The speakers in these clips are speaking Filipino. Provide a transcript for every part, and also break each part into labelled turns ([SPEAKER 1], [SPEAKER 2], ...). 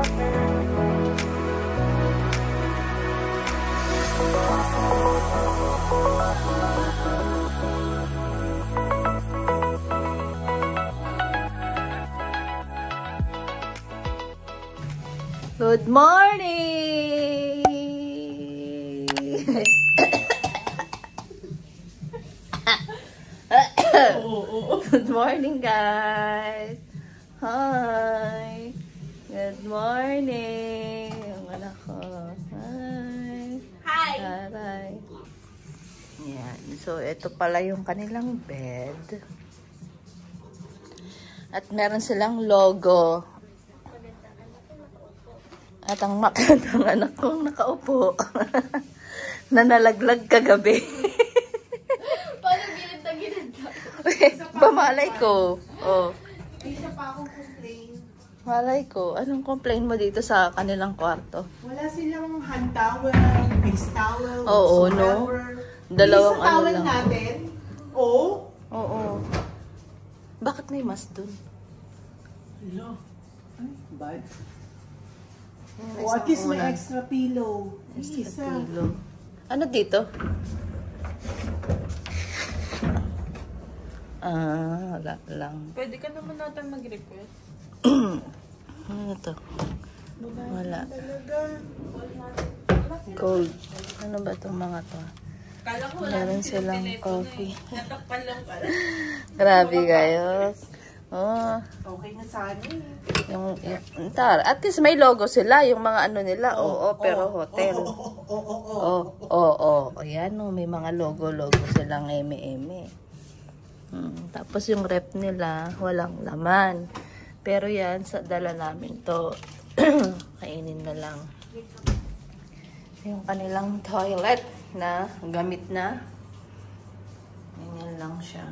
[SPEAKER 1] Good morning! Good morning, guys! Hi! Good morning! Ang anak ko. Hi!
[SPEAKER 2] Hi!
[SPEAKER 1] Hi! Yan. So, ito pala yung kanilang bed. At meron silang logo. At ang makatang anak kong nakaupo na nalaglag kagabi.
[SPEAKER 2] Paano gilid na gilid ka?
[SPEAKER 1] Bamalay ko. Oh.
[SPEAKER 3] Isa pa akong complain.
[SPEAKER 1] Malay ko. Anong complain mo dito sa kanilang kwarto?
[SPEAKER 3] Wala silang hand towel, face towel,
[SPEAKER 1] Oo, no? Dalawang
[SPEAKER 3] isa towel
[SPEAKER 1] ano lang.
[SPEAKER 3] natin. Oo.
[SPEAKER 1] Oo. Bakit may mas dun?
[SPEAKER 3] Hello. Ay, bad.
[SPEAKER 1] Yan,
[SPEAKER 3] O, at least may
[SPEAKER 1] unan.
[SPEAKER 3] extra pillow.
[SPEAKER 1] Extra
[SPEAKER 3] Isa.
[SPEAKER 1] pillow. Ano dito? Wala lang.
[SPEAKER 2] Pwede ka naman natin mag-request.
[SPEAKER 1] Ano to? Wala.
[SPEAKER 3] Talaga.
[SPEAKER 1] Gold. Ano ba itong mga to?
[SPEAKER 2] Kala ko wala
[SPEAKER 1] Meron
[SPEAKER 2] na
[SPEAKER 1] silang
[SPEAKER 2] telepono
[SPEAKER 1] coffee.
[SPEAKER 2] eh. Natakpan lang pala.
[SPEAKER 1] Grabe kayo. Oh,
[SPEAKER 3] Okay na sana eh.
[SPEAKER 1] yung at least may logo sila, yung mga ano nila. Oo, pero hotel. Oo. Ayan, oh, may mga logo silang eme-eme. Tapos yung rep nila, walang laman. Pero yan, sa dala namin to. Kainin na lang. Yung kanilang toilet na gamit na. Ganyan lang siya.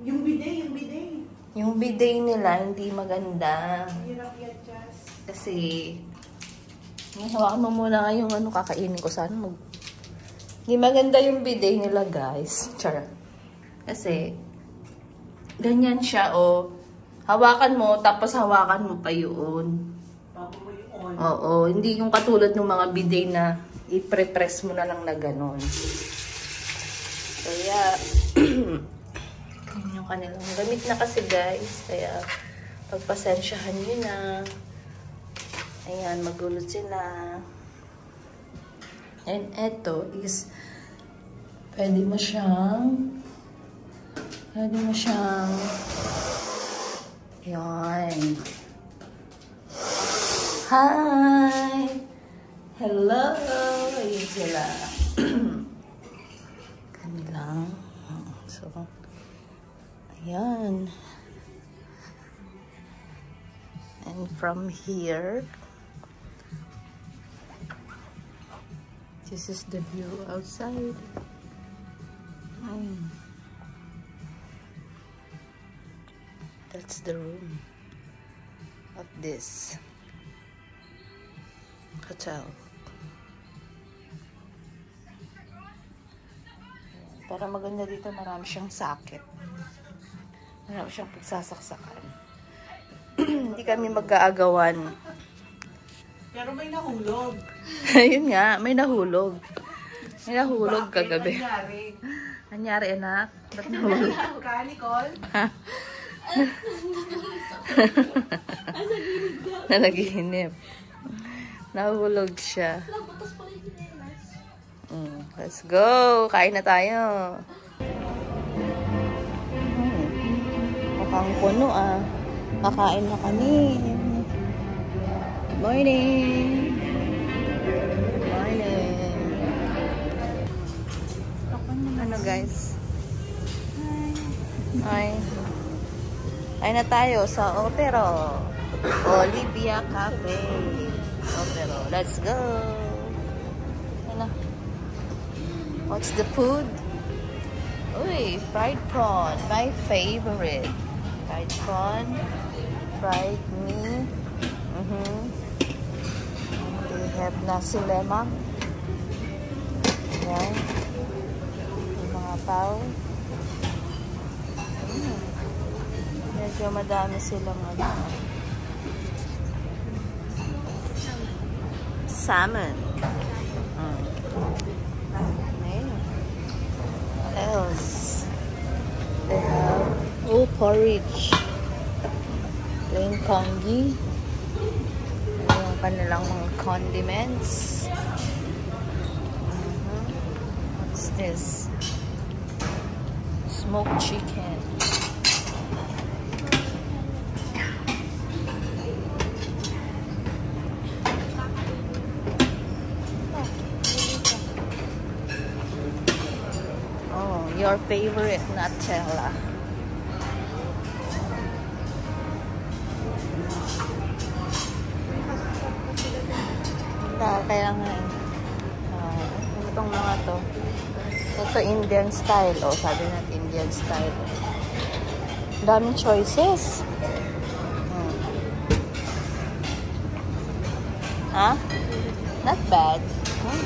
[SPEAKER 3] Yung bidet, yung bidet.
[SPEAKER 1] Yung bidet nila, hindi maganda.
[SPEAKER 3] Hirap i-adjust.
[SPEAKER 1] Kasi, hawakan mo muna nga yung ano kakainin ko. Sana hindi maganda yung bidet nila, guys. Charot. Kasi, ganyan siya, oh. Hawakan mo, tapos hawakan mo pa yun.
[SPEAKER 3] Bago mo yung on.
[SPEAKER 1] Oo, hindi yung katulad ng mga bidet na i-press mo na lang na ganon. Kaya, yun yung kanilang gamit na kasi, guys. Kaya, pagpasensyahan nyo na. Ayan, magulot sila. And eto is, pwede mo siyang, yan. Hi! Hello! Ayun sila. Kanilang. So, ayan. And from here, this is the view outside. Ayan. That's the room of this hotel. Pero maganda dito, marami siyang socket. Marami siyang pagsasaksakan. Hindi kami mag-aagawan.
[SPEAKER 3] Pero may nahulog.
[SPEAKER 1] Ayun nga, may nahulog. May nahulog kagabi.
[SPEAKER 3] Nangyari?
[SPEAKER 1] Anyari, anak? Ba't nahulog?
[SPEAKER 3] Ka, Nicole?
[SPEAKER 1] Na nagihinip. Nahulog siya. Let's go! Kain na tayo. Mukhang puno ah. Kakain na kami. Good morning! Good morning! Ano guys? Hi! Kain na tayo sa Opero. Olivia Cafe. Opero. Let's go! Ano? What's the food? Uy, fried prawn. My favorite. Fried prawn. Fried meat. They have nasi lemak. Yan. Yung mga pao. Medyo madami silang ano. salmon. Okay. What else? They have porridge. Plain congee. Yung kanilang mga condiments. What's this? Smoked chicken. Oh, your favorite Nutella. Kaya nga eh. Itong mga to. Ito Indian style. O, sabi natin Indian style. Daming choices. Ha? Not bad.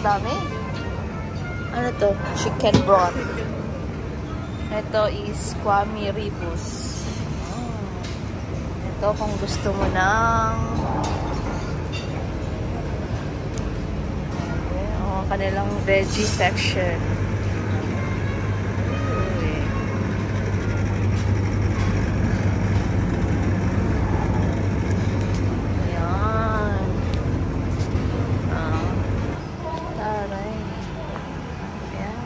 [SPEAKER 1] Dami. Ano to? Chicken broth. Ito is Kwame Ribus. Ito kung gusto mo ng kanilang veggie section. Ayan. Taray. Ayan.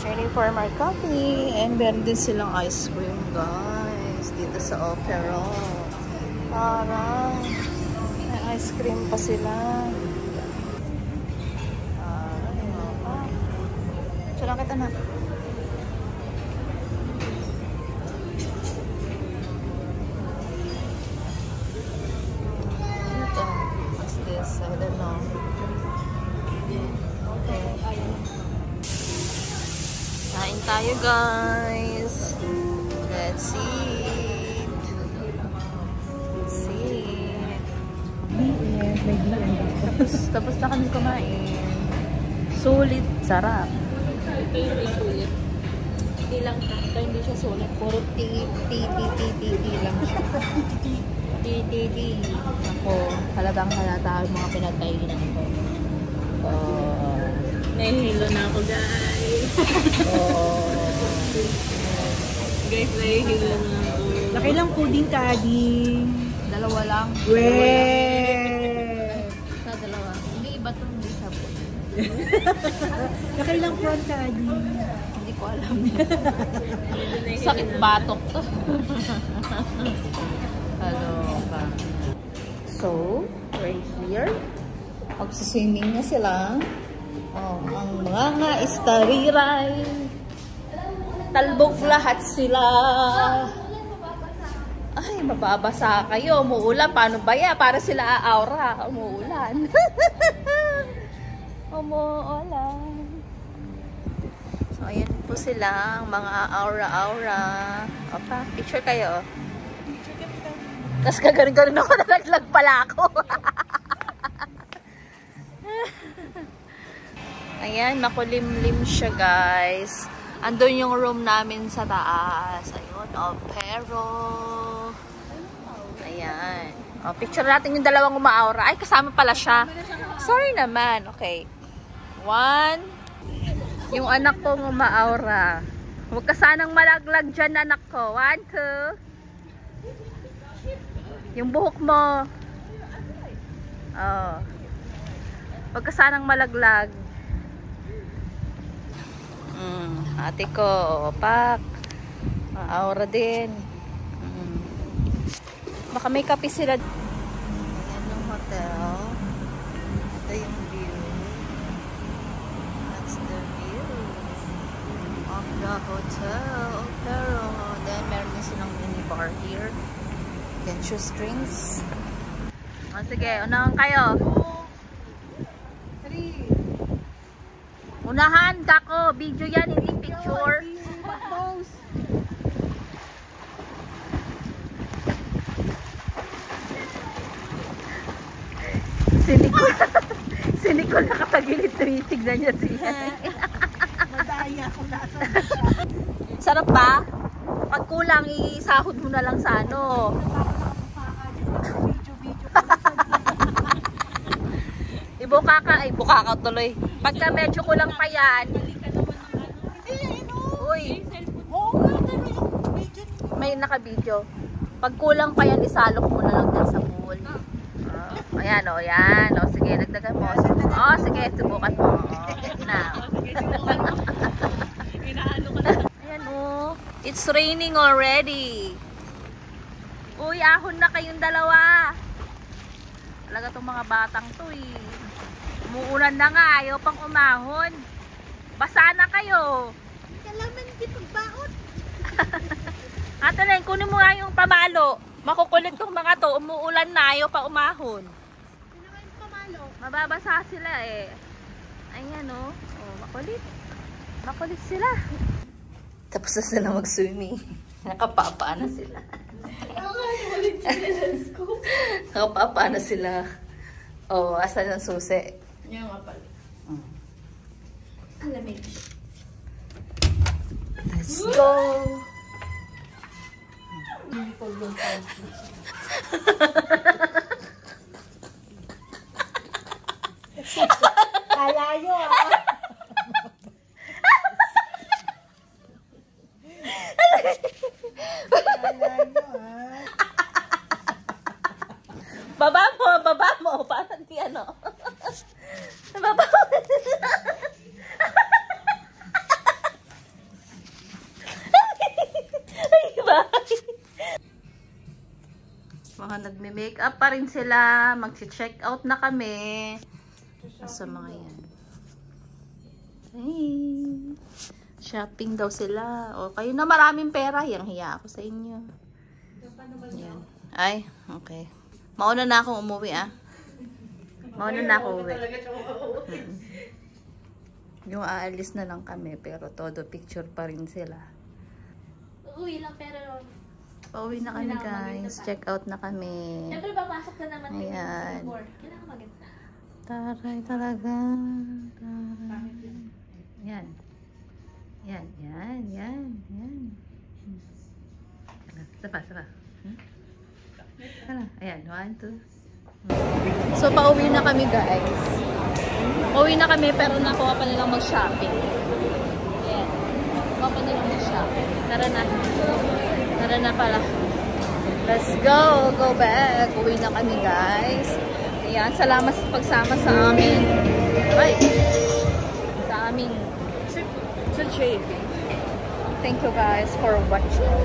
[SPEAKER 1] Waiting for my coffee. And meron din silang ice cream, guys. Dito sa Opera. Taray. May ice cream pa sila. Lang kita na. Ano to? What's this? I don't know. Okay. Kain tayo, guys. Let's eat. Let's eat. Tapos na kami kumain. Sulit, sarap.
[SPEAKER 2] Ito hindi sulit. Hindi lang ito, hindi siya sulit. Puro ti lang siya. Ti.
[SPEAKER 1] Ako, halagang halata ang mga pinagkainan ko.
[SPEAKER 2] Nahihilo na ako, guys. Guys, nahihilo na ako.
[SPEAKER 3] Nakilang pudding kading.
[SPEAKER 1] Dalawa lang. Sa dalawa. Hindi iba to, hindi sabon.
[SPEAKER 3] Nakilang prawn kading.
[SPEAKER 1] Hindi ko alam. Sakit batok to. Hello ba? So, right here. Magsiswimming na sila. Oh, ang mga istariray. Talbog lahat sila. Ay, mababasa kayo. Umuulan. Paano ba yan? Para sila aura. Umuulan. Umuulan. So, ayan po sila. Mga aura-aura. Opa, picture kayo. Tapos kagaling-galing ako. Nalaglag pala ako. Ayan, makulimlim siya, guys. Andun yung room namin sa taas. Ayun, pero ayan. O, picture natin yung dalawang umaaura. Ay, kasama pala siya. Sorry naman. Okay. 1. Yung anak kong umaaura. Huwag ka sanang malaglag dyan, anak ko. 1, 2. Yung buhok mo. Oh. Huwag ka sanang malaglag. Ate ko, pak. Aura din. Baka may kape sila. Ayan yung hotel. Ito yung view. That's the view of the hotel. Pero, then meron din silang mini bar here. You can choose drinks. O, sige, unahan kayo. Unahan ka ko. Video yan, hindi picture. Si Nicole nakatagilid. Tignan niya siya.
[SPEAKER 3] Madaya kung nasa.
[SPEAKER 1] Sarap ba? Pag kulang, isahod mo na lang sa ano. Ibo bukaka, ay bukaka tuloy. Pagka medyo kulang pa yan. Uy, may naka-video. Pag kulang pa yan, isalok mo na lang dyan sa pool. Ayan o, yan. O, sige, nagdagan mo. O, sige, subukan mo. Ayan o, it's raining already. Uy, ahon na kayong dalawa. Talaga itong mga batang to eh. Umuulan na nga, ayaw pang umahon. Basa na kayo.
[SPEAKER 3] Kalaman di pagbaot.
[SPEAKER 1] Ate Len, kunin mo nga yung pamalo. Makukulit tong mga to, umuulan na, ayaw pa umahon.
[SPEAKER 3] Ano nga yung pamalo?
[SPEAKER 1] Mababasa sila eh. Ayan o. Oh, makulit. Makulit sila. Tapos na sila mag-swimming. Nakapapa na sila. Nakapapa na sila. Oh, asan ang susi?
[SPEAKER 2] Yan nga pala. Ang lamig.
[SPEAKER 1] Let's go!
[SPEAKER 3] Kalayo ah.
[SPEAKER 1] Baba mo. Parang di ano. Baba mo. Ay, bye. Mga nagme-makeup pa rin sila. Mag-check out na kami. Sa mga yan. Ay. Shopping daw sila. O, kayo na maraming pera. Yang hiya ako sa inyo. Yan. Ay, okay. Mauna na akong umuwi ah. Mauna na ako uwi. Yung aalis na lang kami pero todo picture pa rin sila.
[SPEAKER 2] Uwi lang pero...
[SPEAKER 1] Pauwi na kami guys. Check out na kami.
[SPEAKER 2] Siyempre papasok na naman.
[SPEAKER 1] Ayan.
[SPEAKER 2] Kailangan maganda.
[SPEAKER 1] Taray talaga. Taray. Yan. Yan. Sapa. Ayan, 1, 2. So, pauwi na kami guys. Pauwi na kami pero nakuha pa nilang mag-shopping. Ayan. Nakuha pa nilang mag-shopping. Tara na pala. Let's go. Go back. Uwi na kami guys. Ayan. Salamat sa pagsama sa amin. Bye. Sa aming trip. Thank you guys for watching.